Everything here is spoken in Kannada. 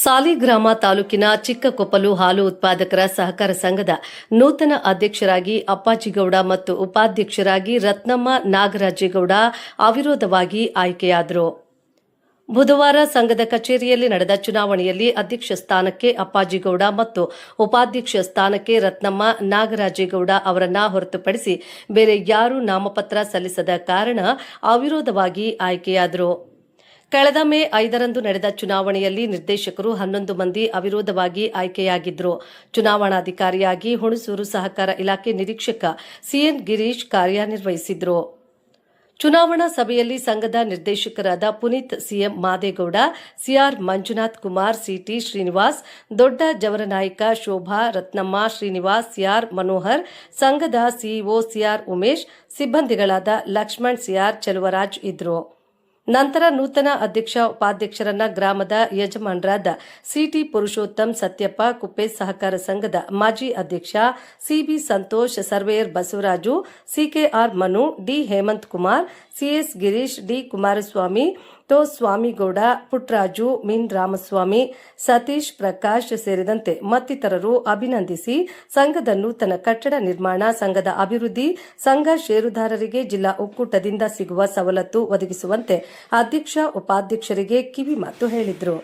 ಸಾಲಿಗ್ರಾಮ ತಾಲೂಕಿನ ಚಿಕ್ಕಕೊಪ್ಪಲು ಹಾಲು ಉತ್ಪಾದಕರ ಸಹಕಾರ ಸಂಘದ ನೂತನ ಅಧ್ಯಕ್ಷರಾಗಿ ಅಪ್ಪಾಜಿಗೌಡ ಮತ್ತು ಉಪಾಧ್ಯಕ್ಷರಾಗಿ ರತ್ನಮ್ಮ ನಾಗರಾಜೇಗೌಡ ಅವಿರೋಧವಾಗಿ ಆಯ್ಕೆಯಾದರು. ಬುಧವಾರ ಸಂಘದ ಕಚೇರಿಯಲ್ಲಿ ನಡೆದ ಚುನಾವಣೆಯಲ್ಲಿ ಅಧ್ಯಕ್ಷ ಸ್ಥಾನಕ್ಕೆ ಅಪ್ಪಾಜಿಗೌಡ ಮತ್ತು ಉಪಾಧ್ಯಕ್ಷ ಸ್ಥಾನಕ್ಕೆ ರತ್ನಮ್ಮ ನಾಗರಾಜೇಗೌಡ ಅವರನ್ನ ಹೊರತುಪಡಿಸಿ ಬೇರೆ ಯಾರೂ ನಾಮಪತ್ರ ಸಲ್ಲಿಸದ ಕಾರಣ ಅವಿರೋಧವಾಗಿ ಆಯ್ಕೆಯಾದರು. ಕಳೆದ ಮೇ 5ರಂದು ನಡೆದ ಚುನಾವಣೆಯಲ್ಲಿ ನಿರ್ದೇಶಕರು 11 ಮಂದಿ ಅವಿರೋಧವಾಗಿ ಆಯ್ಕೆಯಾಗಿದ್ದರು. ಚುನಾವಣಾಧಿಕಾರಿಯಾಗಿ ಹುಣಸೂರು ಸಹಕಾರ ಇಲಾಖೆ ನಿರೀಕ್ಷಕ ಸಿಎನ್ ಗಿರೀಶ್ ಕಾರ್ಯನಿರ್ವಹಿಸಿದರು. ಚುನಾವಣಾ ಸಭೆಯಲ್ಲಿ ಸಂಘದ ನಿರ್ದೇಶಕರಾದ Puneeth CM Madegowda, CR Manjunath Kumar, CT Srinivas, Dodda Javaranayaka Shobha, Ratnamma Srinivas, CR Manohar, ಸಂಘದ ಸಿಇಒ ಸಿಆರ್ ಉಮೇಶ್, ಸಿಬ್ಬಂದಿಗಳಾದ ಲಕ್ಷ್ಮಣ್, ಸಿಆರ್ ಚೆಲುವರಾಜ್ ಇದ್ದರು. ನಂತರ ನೂತನ ಅಧ್ಯಕ್ಷ ಉಪಾಧ್ಯಕ್ಷರನ್ನ ಗ್ರಾಮದ ಯಜಮಾನರಾದ ಸಿಟಿ ಪುರುಷೋತ್ತಮ್, ಸತ್ಯಪ್ಪ, ಕುಪ್ಪೆ ಸಹಕಾರ ಸಂಘದ ಮಾಜಿ ಅಧ್ಯಕ್ಷ CB Santhosh, surveyor Basavaraju, CKR Manu, D Hemanth Kumar, CS Girish, D Kumaraswamy, ಟೋ ಸ್ವಾಮಿಗೌಡ, ಪುಟ್ರಾಜು, ಮೀನ್ ರಾಮಸ್ವಾಮಿ, ಸತೀಶ್, ಪ್ರಕಾಶ್ ಸೇರಿದಂತೆ ಮತ್ತಿತರರು ಅಭಿನಂದಿಸಿ ಸಂಘದ ನೂತನ ಕಟ್ಟಡ ನಿರ್ಮಾಣ, ಸಂಘದ ಅಭಿವೃದ್ಧಿ, ಸಂಘ ಷೇರುದಾರರಿಗೆ ಜಿಲ್ಲಾ ಒಕ್ಕೂಟದಿಂದ ಸಿಗುವ ಸವಲತ್ತು ಒದಗಿಸುವಂತೆ ಅಧ್ಯಕ್ಷ ಉಪಾಧ್ಯಕ್ಷರಿಗೆ ಕಿವಿಮಾತು ಹೇಳಿದರು.